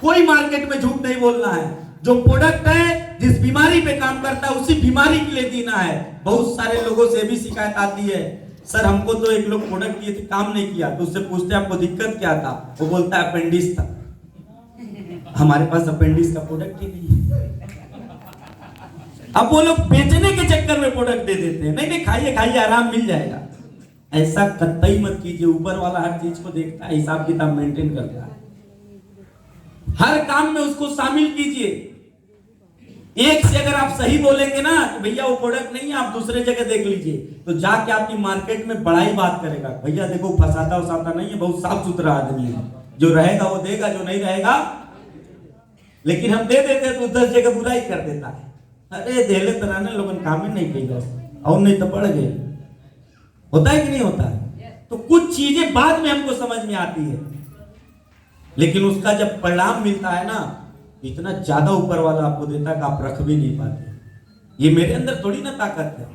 कोई मार्केट में झूठ नहीं बोलना है। जो प्रोडक्ट है, जिस बीमारी पे काम करता है, उसी बीमारी के लिए जीना है। बहुत सारे लोगों से भी शिकायत आती है, सर हमको तो एक लोग प्रोडक्ट दिए थे काम नहीं किया, तो उससे पूछते आपको दिक्कत क्या था, वो बोलता है अपेंडिक्स था। हमारे पास अपेंडिक्स का प्रोडक्ट ही नहीं है। अब वो लोग बेचने के चक्कर में प्रोडक्ट दे देते हैं, नहीं नहीं खाइए खाइए आराम मिल जाएगा। ऐसा कतई मत कीजिए। ऊपर वाला हर चीज को देखता है, हिसाब किताब मेंटेन करता है। हर काम में उसको शामिल कीजिए। एक से अगर आप सही बोलेंगे ना कि भैया वो प्रोडक्ट नहीं है, आप दूसरे जगह देख लीजिए, तो जाके आपकी मार्केट में बड़ाई बात करेगा, भैया देखो फंसाता उसाता नहीं है, बहुत साफ सुथरा आदमी है, जो रहेगा वो देगा, जो नहीं रहेगा। लेकिन हम दे देते तो 10 जगह बुराई कर देता है। अरे देले तराने लोगन काम ही नहीं किया और नहीं तो पड़ गए। होता है कि नहीं होता है? तो कुछ चीजें बाद में हमको समझ में आती है, लेकिन उसका जब परिणाम मिलता है ना, इतना ज्यादा ऊपर वाला आपको देता है कि आप रख भी नहीं पाते। ये मेरे अंदर थोड़ी ना ताकत है,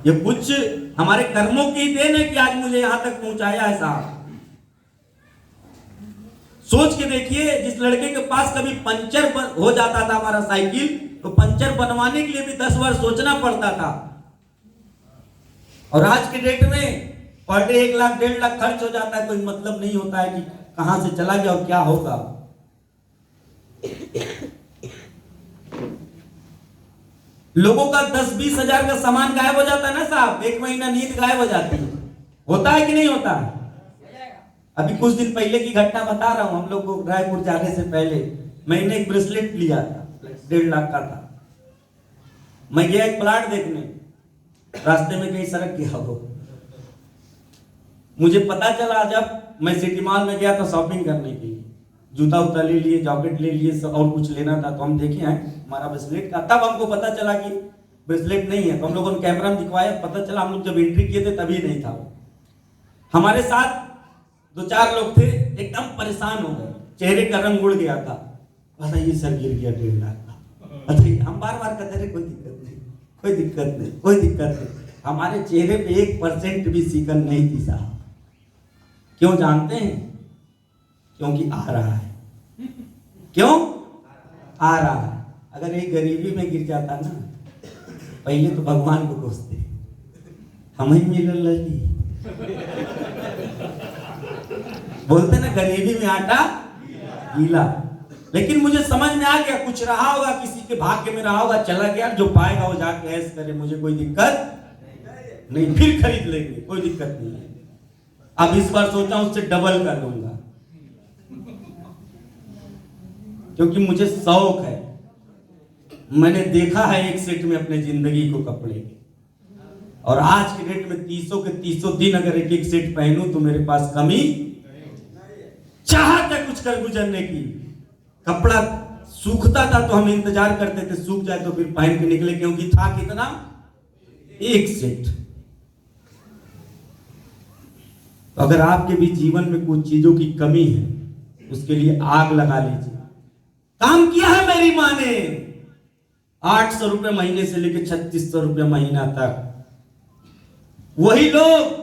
ये कुछ हमारे कर्मों की देन है कि आज मुझे यहां तक पहुंचाया है साहब। सोच के देखिए, जिस लड़के के पास कभी पंचर हो जाता था हमारा साइकिल, तो पंचर बनवाने के लिए भी 10 बार सोचना पड़ता था। और आज के डेट में पर डे 1 लाख 1.5 लाख खर्च हो जाता है, कोई मतलब नहीं होता है कि कहां से चला गया और क्या होगा। लोगों का 10-20 हजार का सामान गायब हो जाता है ना साहब, 1 महीना नींद गायब हो जाती है। होता है कि नहीं होता है? अभी कुछ दिन पहले की घटना बता रहा हूं। हम लोग को रायपुर जाने से पहले मैंने एक ब्रेसलेट लिया था, 1.5 लाख का था। मैं गया एक प्लाट देखने, रास्ते में कहीं सड़क गया हो। मुझे पता चला जब मैं सिटी मॉल में गया था शॉपिंग करने के लिए, जूता उता ले लिए, जॉकेट ले लिए, सब और कुछ लेना था, तो हम देखे हैं हमारा ब्रेसलेट का। तब हमको पता चला कि ब्रेसलेट नहीं है, तो हम लोगों ने कैमरा में दिखवाया, पता चला हम लोग जब एंट्री किए थे तभी नहीं था वो। हमारे साथ 2-4 लोग थे, एकदम परेशान हो गए, चेहरे का रंग उड़ गया था। बताइए सर गिर गया 1.5 लाख का। बताइए, हम बार बार कहते रहे कोई दिक्कत नहीं, कोई दिक्कत नहीं, कोई दिक्कत नहीं। हमारे चेहरे पे 1% भी सिकन नहीं थी साहब। क्यों जानते हैं? क्योंकि आ रहा है। क्यों आ रहा है? अगर एक गरीबी में गिर जाता ना, पहले तो भगवान को कोसते, हम ही मिलल लगी। बोलते ना गरीबी में आटा गीला। लेकिन मुझे समझ में आ गया, कुछ रहा होगा, किसी के भाग्य में रहा होगा, चला गया, जो पाएगा वो जाके ऐश करे, मुझे कोई दिक्कत नहीं, फिर खरीद लेंगे, कोई दिक्कत नहीं है। अब इस बार सोचा उससे डबल कर लूंगा, क्योंकि मुझे शौक है। मैंने देखा है एक सेट में अपने जिंदगी को कपड़े के, और आज के डेट में 300 के 300 दिन अगर एक एक सेट पहनूं तो मेरे पास कमी चाहता कुछ कर गुजरने की। कपड़ा सूखता था तो हम इंतजार करते थे सूख जाए तो फिर पहन के निकले, क्योंकि था कितना, एक सेट। तो अगर आपके भी जीवन में कुछ चीजों की कमी है, उसके लिए आग लगा लीजिए। काम किया है मेरी माँ ने, 800 रुपए महीने से लेकर 3600 रुपए महीना तक। वही लोग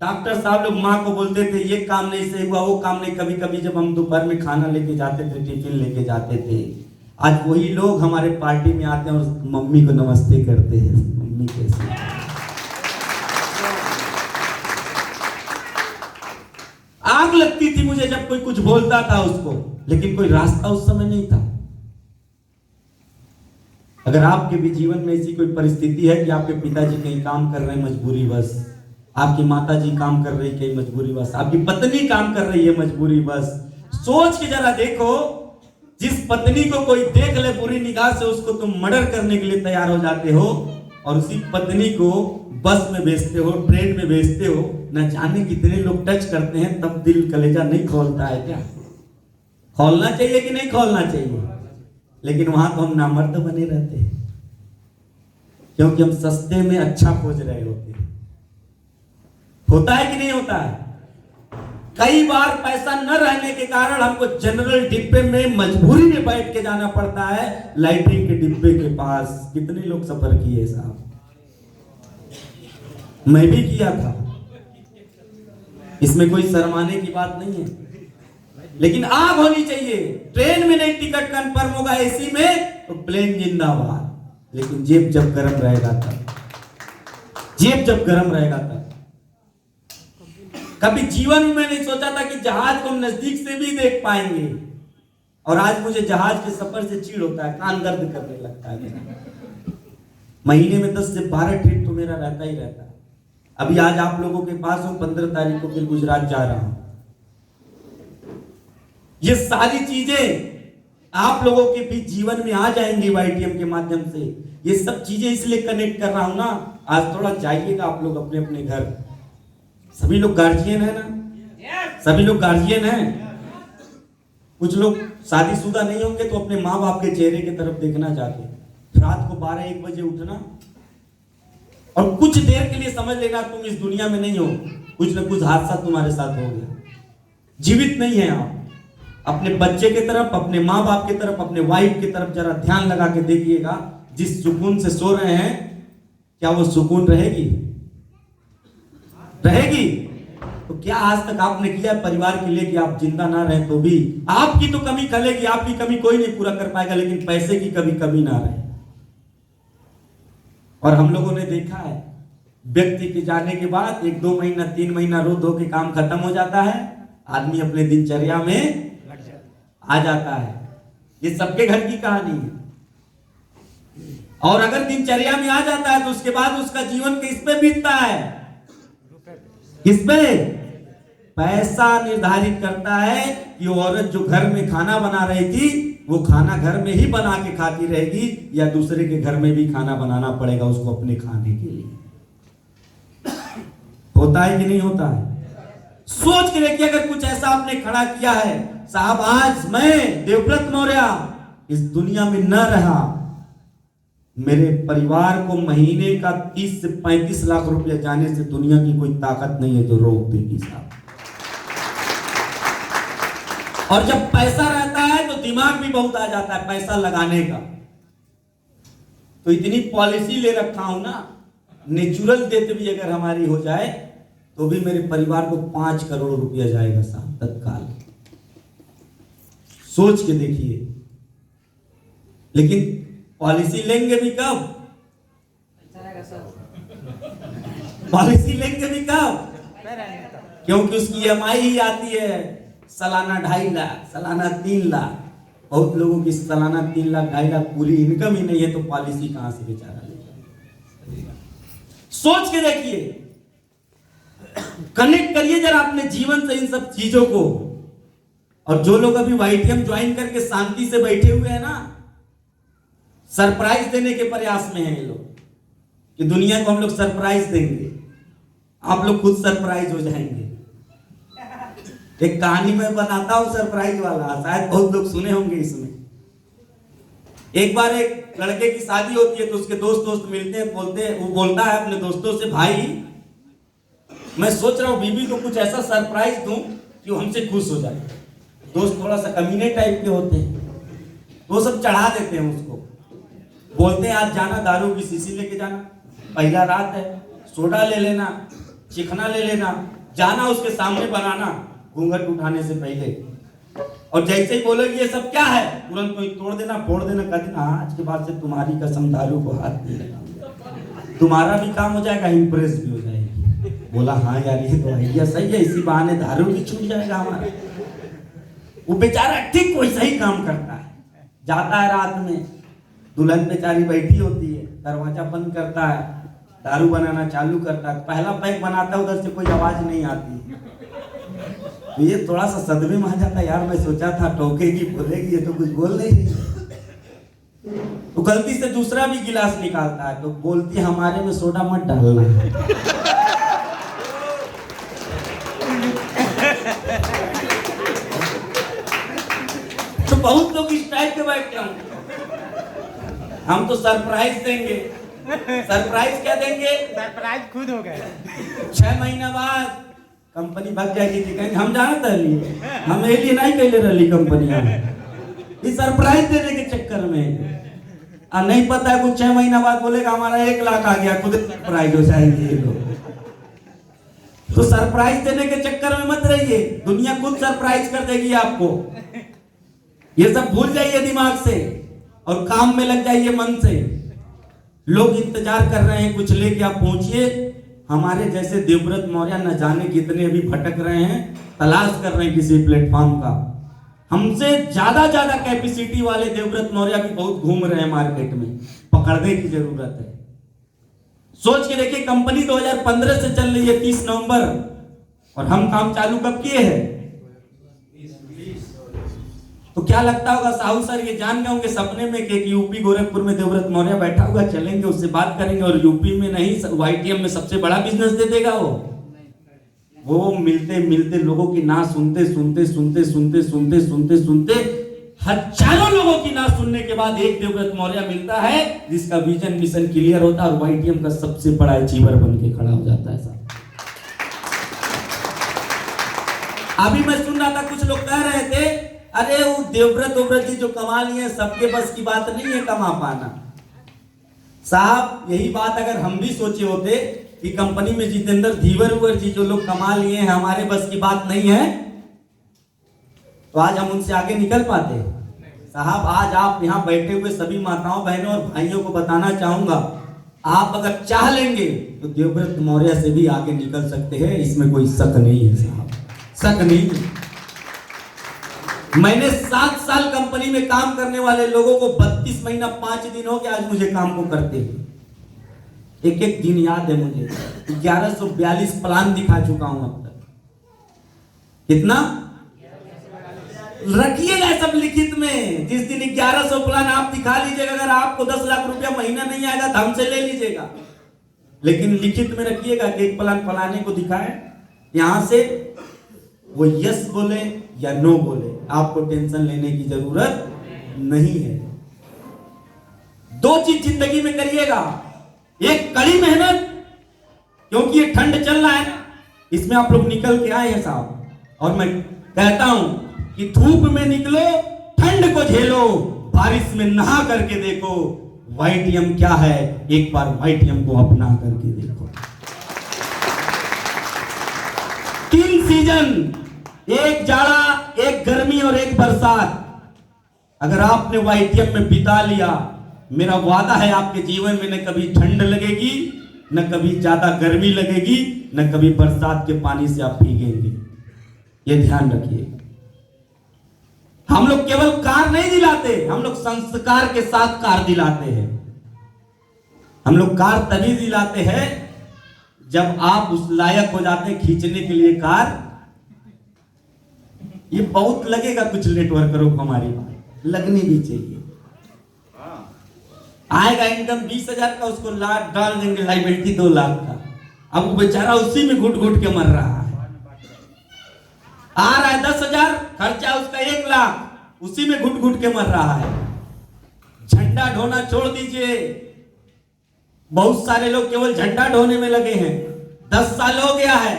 डॉक्टर साहब लोग माँ को बोलते थे ये काम नहीं सही हुआ, वो काम नहीं। कभी कभी जब हम दोपहर में खाना लेके जाते थे, टिफिन लेके जाते थे, आज वही लोग हमारे पार्टी में आते हैं और मम्मी को नमस्ते करते हैं, मम्मी कैसे। आग लगती थी मुझे जब कोई कुछ बोलता था उसको, लेकिन कोई रास्ता उस समय नहीं था। अगर आपके भी जीवन में ऐसी कोई परिस्थिति है कि आपके पिताजी कहीं काम कर रहे हैं मजबूरी बस, आपकी माताजी काम कर रही कहीं मजबूरी बस, आपकी पत्नी काम कर रही है मजबूरी बस, सोच के जरा देखो, जिस पत्नी को कोई देख ले बुरी निगाह से, उसको तुम मर्डर करने के लिए तैयार हो जाते हो, और उसी पत्नी को बस में भेजते हो, ट्रेन में भेजते हो, न जाने कितने लोग टच करते हैं, तब दिल कलेजा नहीं खोलता है क्या? खोलना चाहिए कि नहीं खोलना चाहिए? लेकिन वहां तो हम नामर्द बने रहते हैं, क्योंकि हम सस्ते में अच्छा खोज रहे होते हैं। होता है कि नहीं होता है? कई बार पैसा न रहने के कारण हमको जनरल डिब्बे में मजबूरी में बैठ के जाना पड़ता है, लाइटिंग के डिब्बे के पास। कितने लोग सफर किए साहब, मैं भी किया था, इसमें कोई शर्माने की बात नहीं है। लेकिन आग होनी चाहिए। ट्रेन में नहीं टिकट कंफर्म होगा, एसी में तो प्लेन जिंदाबाद। लेकिन जेब जब गर्म रहेगा तब, जेब जब गर्म रहेगा तब। कभी जीवन में नहीं सोचा था कि जहाज को हम नजदीक से भी देख पाएंगे, और आज मुझे जहाज के सफर से चिढ़ होता है, कान दर्द करने लगता है मेरा। महीने में 10 से 12 ट्रिप तो मेरा रहता ही रहता है। अभी आज आप लोगों के पास हूं, 15 तारीख को फिर गुजरात जा रहा हूं। ये सारी चीजें आप लोगों के भी जीवन में आ जाएंगी YTM के माध्यम से। ये सब चीजें इसलिए कनेक्ट कर रहा हूं ना, आज थोड़ा जाइएगा आप लोग अपने अपने घर। सभी लोग गार्जियन है ना, सभी लोग गार्जियन हैं। कुछ लोग शादीशुदा नहीं होंगे तो अपने माँ बाप के चेहरे की तरफ देखना जाके, रात को 12-1 बजे उठना और कुछ देर के लिए समझ लेना तुम इस दुनिया में नहीं हो, कुछ ना कुछ हादसा तुम्हारे साथ हो गया, जीवित नहीं है आप। अपने बच्चे की तरफ, अपने माँ बाप की तरफ, अपने वाइफ की तरफ जरा ध्यान लगा के देखिएगा। जिस सुकून से सो रहे हैं, क्या वो सुकून रहेगी? रहेगी? तो क्या आज तक आपने किया परिवार के लिए कि आप जिंदा ना रहे तो भी? आपकी तो कमी खलेगी, आपकी कमी कोई नहीं पूरा कर पाएगा, लेकिन पैसे की कभी कमी ना रहे। और हम लोगों ने देखा है, व्यक्ति के जाने के बाद 1-2 महीना 3 महीना रो धो के काम खत्म हो जाता है, आदमी अपने दिनचर्या में आ जाता है। ये सबके घर की कहानी है। और अगर दिनचर्या में आ जाता है तो उसके बाद उसका जीवन किस पे बीतता है? किस पे? पैसा निर्धारित करता है कि औरत जो घर में खाना बना रही थी, वो खाना घर में ही बना के खाती रहेगी या दूसरे के घर में भी खाना बनाना पड़ेगा उसको अपने खाने के लिए। होता है कि नहीं होता है? सोच के देखिए, अगर कुछ ऐसा आपने खड़ा किया है, साहब आज मैं देवव्रत मौर्य इस दुनिया में न रहा, मेरे परिवार को महीने का 30 से 35 लाख रुपया जाने से दुनिया की कोई ताकत नहीं है जो रोक देगी साहब। और जब पैसा रहता है तो दिमाग भी बहुत आ जाता है पैसा लगाने का। तो इतनी पॉलिसी ले रखा हूं ना, नेचुरल डेथ भी अगर हमारी हो जाए तो भी मेरे परिवार को 5 करोड़ रुपया जाएगा साहब तत्काल। सोच के देखिए। लेकिन पॉलिसी लेंगे भी कब? पॉलिसी लेंगे भी कब? क्योंकि उसकी EMI ही आती है सालाना 2.5 लाख, सालाना 3 लाख। बहुत लोगों की सालाना 3 लाख 2.5 लाख पूरी इनकम ही नहीं है, तो पॉलिसी कहां से बेचारा लेगा? सोच के देखिए, कनेक्ट करिए जरा अपने जीवन से इन सब चीजों को। और जो लोग अभी YTM ज्वाइन करके शांति से बैठे हुए हैं ना, सरप्राइज देने के प्रयास में हैं ये लोग कि दुनिया को हम लोग सरप्राइज देंगे, आप लोग खुद सरप्राइज हो जाएंगे। एक कहानी मैं बनाता हूं सरप्राइज वाला, शायद बहुत लोग सुने होंगे इसमें। एक बार एक लड़के की शादी होती है तो उसके दोस्त मिलते हैं, वो बोलता है अपने दोस्तों से, भाई मैं सोच रहा हूं बीबी को कुछ ऐसा सरप्राइज दूं कि वो हमसे खुश हो जाए। दोस्त थोड़ा सा कमीने टाइप के होते हैं, वो सब चढ़ा देते हैं उसको। बोलते हैं आज जाना, दारू की शीशी लेके जाना, पहला रात है, सोडा ले लेना, चिकना ले लेना, जाना उसके सामने बनाना घूंघट उठाने से पहले। और जैसे ही बोलोगे ये सब क्या है, तुरंत कोई तोड़ देना, फोड़ देना, कह देना आज के बाद से तुम्हारी कसम दारू को हाथ नहीं लगाऊंगा। तुम्हारा भी काम हो जाएगा, इंप्रेस भी हो जाएगी। बोला हाँ यार ये तो आइडिया सही है, इसी बहाने दारू भी छूट जाएगा हमारा। वो बेचारा ठीक वैसा ही काम करता है। जाता है रात में, दुल्हन बेचारी बैठी होती है, दरवाजा बंद करता है, दारू बनाना चालू करता है। पहला पैक बनाता है, उधर से कोई आवाज नहीं आती। तो ये थोड़ा सा सदमे में आ जाता है, यार मैं सोचा था टोकेगी, बोलेगी, ये तो कुछ बोल नहीं रही। तो गलती से दूसरा भी गिलास निकालता है, तो बोलती है हमारे में सोडा मत डालना। तो बहुत लोग इस टाइप के बैठते हैं, हम तो सरप्राइज देंगे। सरप्राइज क्या देंगे? सरप्राइज खुद हो गए। 6 महीना बाद कंपनी भाग जाएगी, कहेंगे हम जानते हैं, हम ये लिए नहीं कहले रही कंपनियां, इस सरप्राइज देने के चक्कर में। नहीं पता है कुछ 6 महीना बाद बोलेगा हमारा 1 लाख आ गया, खुद सरप्राइज हो जाएंगे ये लोग। तो सरप्राइज देने के चक्कर में मत रहिए, दुनिया खुद सरप्राइज कर देगी आपको। ये सब भूल जाइए दिमाग से और काम में लग जाइए मन से। लोग इंतजार कर रहे हैं कुछ लेके आप पहुंचिए। हमारे जैसे देवव्रत मौर्य न जाने कितने अभी भटक रहे हैं, तलाश कर रहे हैं किसी प्लेटफॉर्म का। हमसे ज्यादा कैपेसिटी वाले देवव्रत मौर्य भी बहुत घूम रहे हैं मार्केट में, पकड़ने की जरूरत है। सोच के देखिए, कंपनी 2015 से चल रही है 30 नवंबर, और हम काम चालू कब किए हैं? तो क्या लगता होगा साहू सर ये जान गए होंगे सपने में कि यूपी गोरखपुर में देवव्रत मौर्य बैठा हुआ, चलेंगे उससे बात करेंगे और यूपी में नहीं वाईटीएम में सबसे बड़ा बिजनेस दे देगा वो मिलते मिलते लोगों की ना सुनते हजारों लोगों की ना सुनने के बाद एक देवव्रत मौर्य मिलता है जिसका विजन मिशन क्लियर होता है और वाईटीएम का सबसे बड़ा अचीवर बन के खड़ा हो जाता है साहब। अभी मैं सुन रहा था कुछ लोग कह रहे थे, अरे वो देवव्रत जी जो कमा लिए सबके बस की बात नहीं है कमा पाना। साहब यही बात अगर हम भी सोचे होते कि कंपनी में जितेंद्र धीवर जी जो लोग कमा लिए हैं हमारे बस की बात नहीं है, तो आज हम उनसे आगे निकल पाते? साहब आज आप यहाँ बैठे हुए सभी माताओं बहनों और भाइयों को बताना चाहूंगा, आप अगर चाह लेंगे तो देवव्रत मौर्य से भी आगे निकल सकते हैं, इसमें कोई शक नहीं है साहब, शक नहीं। मैंने 7 साल कंपनी में काम करने वाले लोगों को 32 महीना 5 दिन हो गया आज मुझे काम को करते हुए। एक एक दिन याद है मुझे, 1142 प्लान दिखा चुका हूं अब तक। कितना रखिएगा सब लिखित में, जिस दिन 1100 प्लान आप दिखा लीजिएगा, अगर आपको 10 लाख रुपया महीना नहीं आएगा तो हमसे ले लीजिएगा, लेकिन लिखित में रखिएगा कि एक प्लान फलाने को दिखाए, यहां से वो यस बोले या नो बोले, आपको टेंशन लेने की जरूरत नहीं है। 2 चीज जिंदगी में करिएगा, एक कड़ी मेहनत, क्योंकि ये ठंड चल रहा है, इसमें आप लोग निकल के आए हैं साहब, और मैं कहता हूं कि धूप में निकलो, ठंड को झेलो, बारिश में नहा करके देखो वाईटीएम क्या है, एक बार वाईटीएम को अपना करके देखो। 3 सीजन, एक जाड़ा, एक गर्मी और एक बरसात, अगर आपने वाईटीएम में बिता लिया, मेरा वादा है आपके जीवन में न कभी ठंड लगेगी, न कभी ज्यादा गर्मी लगेगी, न कभी बरसात के पानी से आप भीगेंगे। ये ध्यान रखिए। हम लोग केवल कार नहीं दिलाते, हम लोग संस्कार के साथ कार दिलाते हैं। हम लोग कार तभी दिलाते हैं जब आप उस लायक हो जाते हैं खींचने के लिए कार। ये बहुत लगेगा कुछ नेटवर्करों को, हमारी बात लगनी भी चाहिए। आएगा इनकम 20,000 का, उसको लाख डाल देंगे लाइबिलिटी 2 लाख का, अब वो बेचारा उसी में घुट घुट के मर रहा है। आ रहा है 10,000, खर्चा उसका 1 लाख, उसी में घुट घुट के मर रहा है। झंडा ढोना छोड़ दीजिए, बहुत सारे लोग केवल झंडा ढोने में लगे हैं। 10 साल हो गया है,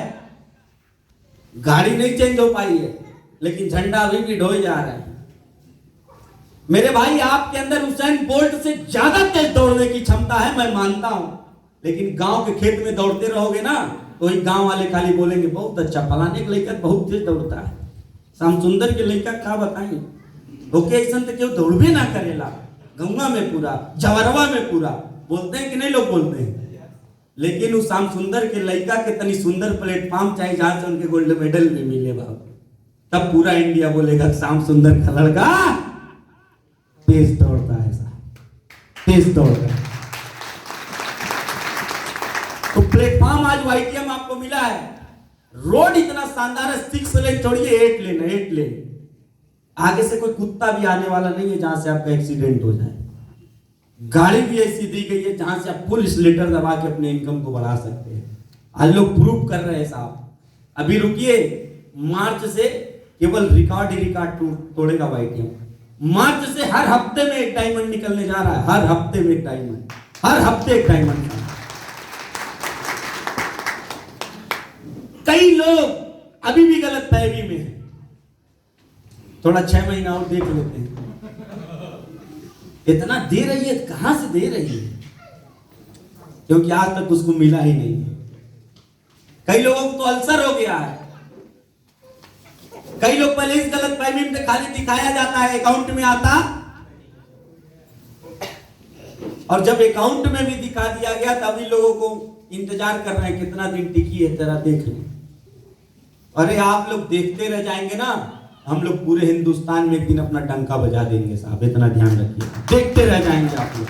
गाड़ी नहीं चेंज हो पाई है, लेकिन झंडा अभी भी ढोए जा रहा है। मेरे भाई, आपके अंदर उसेन बोल्ट से ज्यादा तेज दौड़ने की क्षमता है, मैं मानता हूं, लेकिन गांव के खेत में दौड़ते रहोगे ना, तो ही गांव वाले खाली बोलेंगे बहुत अच्छा, फलाने का लड़का बहुत तेज दौड़ता है। श्याम सुंदर के लड़का क्या बताएं, ओकेशन तो क्यों दौड़बे ना करेला, गंगा में पूरा, जवरवा में पूरा, बोलते हैं कि नहीं लोग बोलते हैं, लेकिन उस श्याम सुंदर के लड़का के तनी सुंदर प्लेटफॉर्म चाहिए जहां से उनके गोल्ड मेडल भी मिले बाबू, तब पूरा इंडिया बोलेगा श्याम सुंदर का लड़का तेज दौड़ता है साहब, तेज दौड़ता है। तो प्लेटफॉर्म आज वाईटीएम आपको मिला है, रोड इतना शानदार है, 6 लेन छोड़िए 8 लेन, 8 लेन, आगे से कोई कुत्ता भी आने वाला नहीं है जहां से आपका एक्सीडेंट हो जाए। गाड़ी भी ऐसी दी गई है जहां से आप फुल स्लेटर दबा के अपने इनकम को बढ़ा सकते हैं। आज लोग प्रूफ कर रहे हैं साहब। अभी रुकिए, मार्च से केवल रिकॉर्ड ही रिकॉर्ड तोड़ेगा वाईटीएम। मार्च से हर हफ्ते में एक डायमंड निकलने जा रहा है, हर हफ्ते में एक डायमंड, हर हफ्ते एक डायमंड। कई लोग अभी भी गलत फहमी में हैं, थोड़ा 6 महीना और देख लेते हैं। इतना दे रही है, कहां से दे रही है, क्योंकि आज तक उसको मिला ही नहीं है। कई लोगों को तो अल्सर हो गया है। कई लोग पहले इस गलत फहमी में खाली दिखाया जाता है, अकाउंट में आता, और जब अकाउंट में भी दिखा दिया गया तभी लोगों को इंतजार कर रहे हैं कितना दिन टिकी है, जरा देख लो। अरे आप लोग देखते रह जाएंगे ना, हम लोग पूरे हिंदुस्तान में एक दिन अपना डंका बजा देंगे साहब, इतना ध्यान रखिए, देखते रह जाएंगे आप लोग।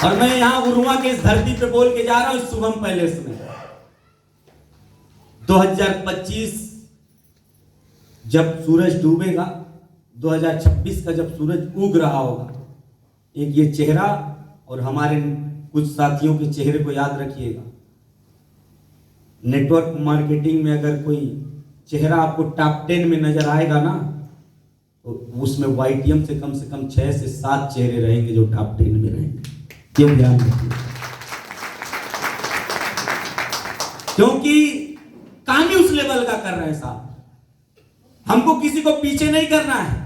और मैं यहां उरुआ के इस धरती पे बोल के जा रहा हूं, शुभम पैलेस में 2025 जब सूरज डूबेगा, 2026 का जब सूरज उग रहा होगा, एक ये चेहरा और हमारे कुछ साथियों के चेहरे को याद रखिएगा। नेटवर्क मार्केटिंग में अगर कोई चेहरा आपको टॉप 10 में नजर आएगा ना, तो उसमें वाईटीएम से कम 6 से 7 चेहरे रहेंगे जो टॉप 10 में रहेंगे, ये ध्यान रखिए। क्योंकि काम ही उस लेवल का कर रहे हैं साहब, हमको किसी को पीछे नहीं करना है,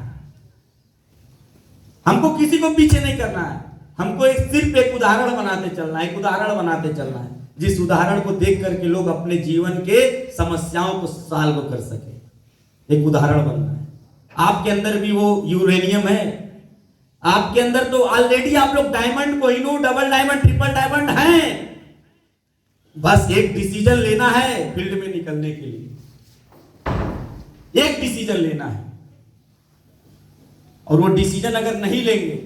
हमको किसी को पीछे नहीं करना है, हमको सिर्फ एक उदाहरण बनाते चलना है, एक उदाहरण बनाते चलना है, जिस उदाहरण को देख करके लोग अपने जीवन के समस्याओं को सॉल्व कर सके। एक उदाहरण बनना है। आपके अंदर भी वो यूरेनियम है, आपके अंदर तो ऑलरेडी आप लोग diamond, Kohinoor, double diamond, triple diamond हैं। बस एक डिसीजन लेना है फील्ड में निकलने के लिए, एक डिसीजन लेना है, और वो डिसीजन अगर नहीं लेंगे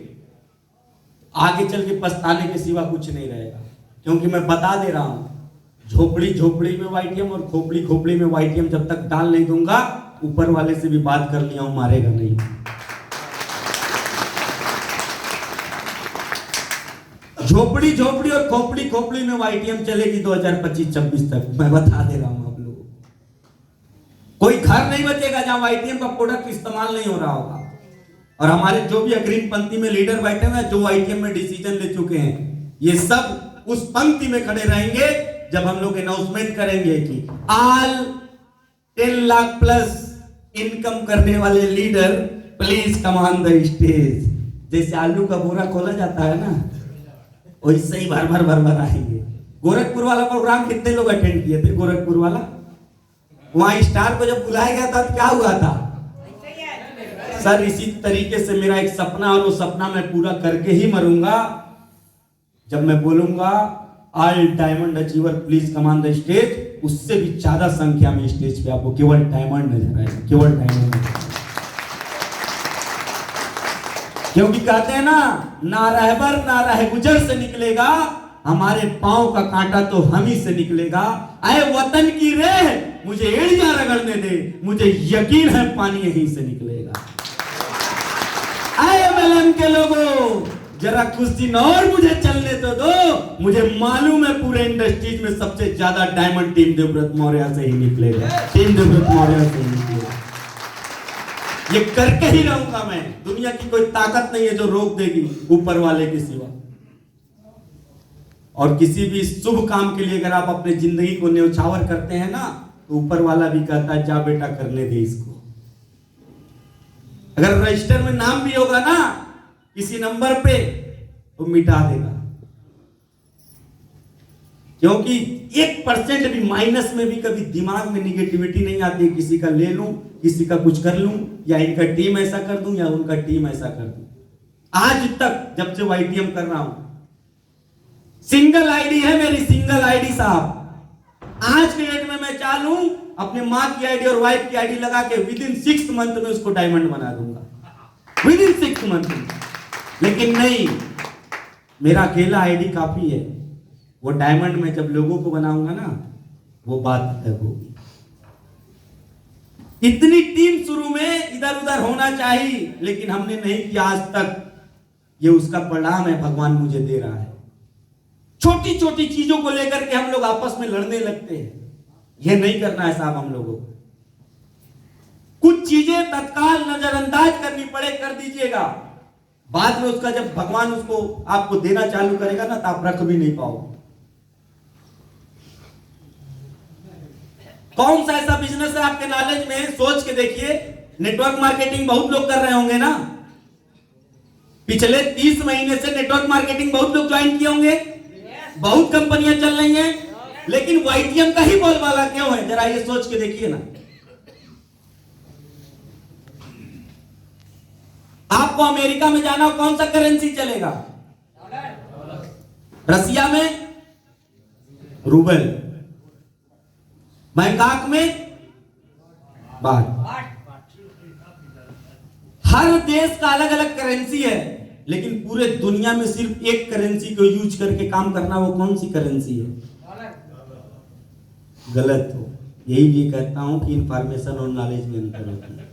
आगे चल के पछताने के सिवा कुछ नहीं रहेगा। क्योंकि मैं बता दे रहा हूं, झोपड़ी झोपड़ी में वाईटीएम और खोपड़ी खोपड़ी में वाईटीएम जब तक डाल नहीं दूंगा, ऊपर वाले से भी बात कर लिया हूं, मारेगा नहीं। झोपड़ी झोपड़ी और खोपड़ी खोपड़ी में वाईटीएम चलेगी 2025-26 तक, मैं बता दे रहा हूं आप लोगों को। कोई घर नहीं बचेगा जहां वाईटीएम का प्रोडक्ट इस्तेमाल नहीं हो रहा होगा। और हमारे जो भी अग्रिम पंक्ति में लीडर बैठे हुए हैं, जो वाईटीएम में डिसीजन ले चुके हैं, ये सब उस पंक्ति में खड़े रहेंगे जब हम लोग अनाउंसमेंट करेंगे कि ऑल 10 लाख प्लस इनकम करने वाले leader please come on the stage. जैसे आलू का बोरा खोला जाता है ना, वैसे ही भर भर आएंगे। गोरखपुर वाला प्रोग्राम कितने लोग अटेंड किए थे? गोरखपुर वाला, वहां स्टार को जब बुलाया गया था तो क्या हुआ था सर? इसी तरीके से मेरा एक सपना, और वो सपना मैं पूरा करके ही मरूंगा जब मैं बोलूंगा all diamond achiever please come on the stage. उससे भी ज्यादा संख्या में स्टेज पे आपको केवल डायमंड नजर आएगा, केवल डायमंड। क्योंकि कहते हैं ना रहबर ना रह गुजर से निकलेगा, हमारे पांव का कांटा तो हम ही से निकलेगा। आए वतन की रेह मुझे एड़ियां रगड़ने दे, मुझे यकीन है पानी यहीं से निकलेगा। आए एमएलएम के लोगों, जरा कुछ दिन और मुझे चलने तो दो, मुझे मालूम है पूरे इंडस्ट्रीज में सबसे ज्यादा डायमंड टीम देवव्रत मौर्य से ही निकलेगा, टीम देवव्रत मौर्य से ही निकलेगा। ये करके ही रहूंगा मैं, दुनिया की कोई ताकत नहीं है जो रोक देगी ऊपर वाले के सिवा। और किसी भी शुभ काम के लिए अगर आप अपने जिंदगी को न्यौछावर करते हैं ना, तो ऊपर वाला भी कहता है जा बेटा करने दे इसको। अगर रजिस्टर में नाम भी होगा ना किसी नंबर पे, तो मिटा देगा। क्योंकि 1% भी माइनस में भी कभी दिमाग में निगेटिविटी नहीं आती, किसी का ले लूं, किसी का कुछ कर लूं, या इनका टीम ऐसा कर दूं या उनका टीम ऐसा कर दूं। आज तक जब से वाईटीएम कर रहा हूं, सिंगल आईडी है मेरी, सिंगल आईडी साहब। आज के डेट में मैं चाहूं अपने मां की आईडी और वाइफ की आईडी लगा के विदिन 6 मंथ में उसको डायमंड बना दूंगा, विदिन 6 मंथ में। लेकिन नहीं, मेरा अकेला आईडी काफी है। वो डायमंड में जब लोगों को बनाऊंगा ना, वो बात अलग होगी। इतनी टीम शुरू में इधर उधर होना चाहिए, लेकिन हमने नहीं किया आज तक। ये उसका परिणाम है भगवान मुझे दे रहा है। छोटी छोटी चीजों को लेकर के हम लोग आपस में लड़ने लगते हैं, यह नहीं करना है साहब हम लोगों को। कुछ चीजें तत्काल नजरअंदाज करनी पड़े कर दीजिएगा, बाद में उसका जब भगवान उसको आपको देना चालू करेगा ना, तो आप रख भी नहीं पाओगे। कौन सा ऐसा बिजनेस है आपके नॉलेज में, सोच के देखिए। नेटवर्क मार्केटिंग बहुत लोग कर रहे होंगे ना, पिछले 30 महीने से नेटवर्क मार्केटिंग बहुत लोग ज्वाइन किए होंगे, बहुत कंपनियां चल रही हैं। लेकिन वाईटीएम का ही बोलबाला क्यों है? जरा ये सोच के देखिए ना। आपको अमेरिका में जाना हो, कौन सा करेंसी चलेगा? रसिया में रूबल, बैंकॉक में बाट। हर देश का अलग अलग करेंसी है, लेकिन पूरे दुनिया में सिर्फ एक करेंसी को यूज करके काम करना, वो कौन सी करेंसी है? गलत हो। यही लिए कहता हूं कि इंफॉर्मेशन और नॉलेज में अंतर होता है।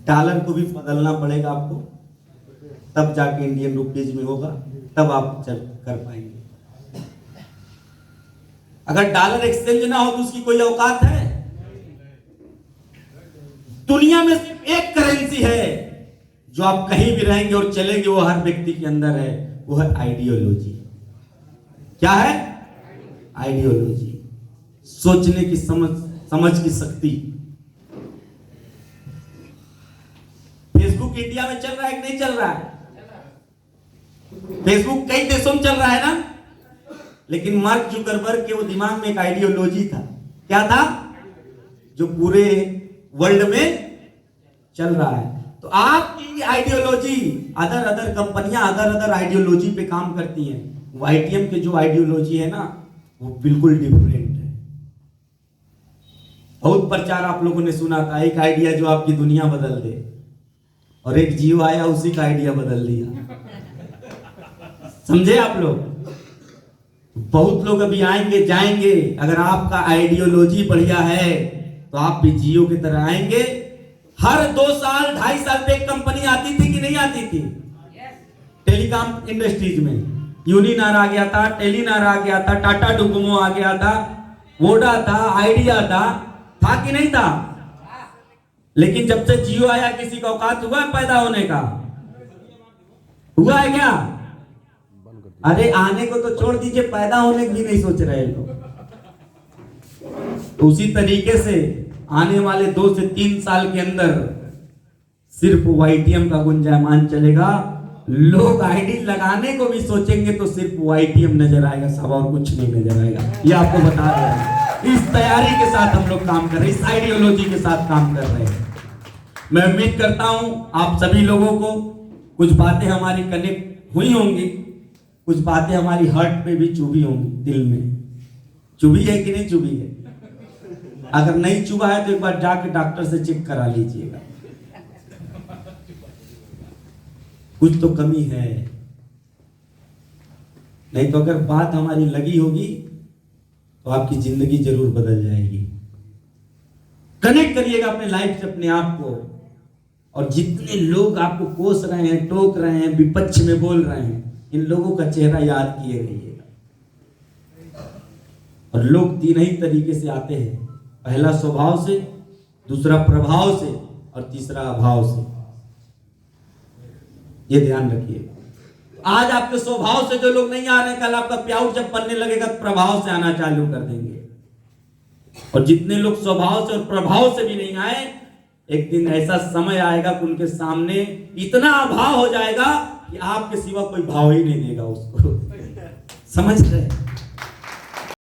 डॉलर को भी बदलना पड़ेगा आपको, तब जाके इंडियन रुपीज में होगा, तब आप चल कर पाएंगे। अगर डॉलर एक्सचेंज ना हो तो उसकी कोई औकात है? दुनिया में सिर्फ एक करेंसी है जो आप कहीं भी रहेंगे और चलेंगे, वो हर व्यक्ति के अंदर है, वो है आइडियोलॉजी। क्या है? आइडियोलॉजी, सोचने की समझ की शक्ति। फेसबुक इंडिया में चल रहा है कि नहीं चल रहा है? फेसबुक कई देशों में चल रहा है ना, लेकिन मार्क जुकरबर्ग के वो दिमाग में एक आइडियोलॉजी था। क्या था? जो पूरे वर्ल्ड में चल रहा है। तो आपकी आइडियोलॉजी, अदर कंपनियां अदर आइडियोलॉजी पे काम करती हैं। वाईटीएम के जो आइडियोलॉजी है ना, वो बिल्कुल डिफरेंट है। बहुत प्रचार आप लोगों ने सुना था, एक आइडिया जो आपकी दुनिया बदल दे, और एक जियो आया उसी का आइडिया बदल दिया। समझे आप लोग? बहुत लोग अभी आएंगे जाएंगे, अगर आपका आइडियोलॉजी बढ़िया है तो आप भी जियो की तरह आएंगे। हर 2 साल 2.5 साल पे एक कंपनी आती थी कि नहीं आती थी? टेलीकॉम इंडस्ट्रीज में यूनिनार आ गया था, टेलीनार आ गया था, टाटा डोकोमो आ गया था, वोडा था, आइडिया था कि नहीं था? लेकिन जब से जियो आया, किसी का औकात हुआ पैदा होने का? हुआ है क्या? अरे आने को तो छोड़ दीजिए, पैदा होने की भी नहीं सोच रहे लोग। तो उसी तरीके से आने वाले 2 से 3 साल के अंदर सिर्फ वाईटीएम का गुंजायमान चलेगा। लोग आईडी लगाने को भी सोचेंगे तो सिर्फ वाईटीएम नजर आएगा, सब और कुछ नहीं नजर आएगा। ये आपको बता रहे हैं। इस तैयारी के साथ हम लोग काम कर रहे हैं, इस आइडियोलॉजी के साथ काम कर रहे हैं। मैं उम्मीद करता हूं आप सभी लोगों को कुछ बातें हमारी कनेक्ट हुई होंगी, कुछ बातें हमारी हार्ट पे भी चुभी होंगी, दिल में चुभी है कि नहीं चुभी है? अगर नहीं चुभा है तो एक बार जाके डॉक्टर से चेक करा लीजिएगा, कुछ तो कमी है। नहीं तो अगर बात हमारी लगी होगी तो आपकी जिंदगी जरूर बदल जाएगी। कनेक्ट करिएगा अपने लाइफ से अपने आप को, और जितने लोग आपको कोस रहे हैं, टोक रहे हैं, विपक्ष में बोल रहे हैं, इन लोगों का चेहरा याद किए रहिएगा। और लोग 3 ही तरीके से आते हैं, पहला स्वभाव से, दूसरा प्रभाव से, और तीसरा अभाव से। ये ध्यान रखिए। आज आपके स्वभाव से जो लोग नहीं आ रहे, कल आपका प्याउट जब बनने लगेगा तो प्रभाव से आना चालू कर देंगे। और जितने लोग स्वभाव से और प्रभाव से भी नहीं आए, एक दिन ऐसा समय आएगा कि उनके सामने इतना अभाव हो जाएगा कि आपके सिवा कोई भाव ही नहीं देगा उसको। समझ रहे?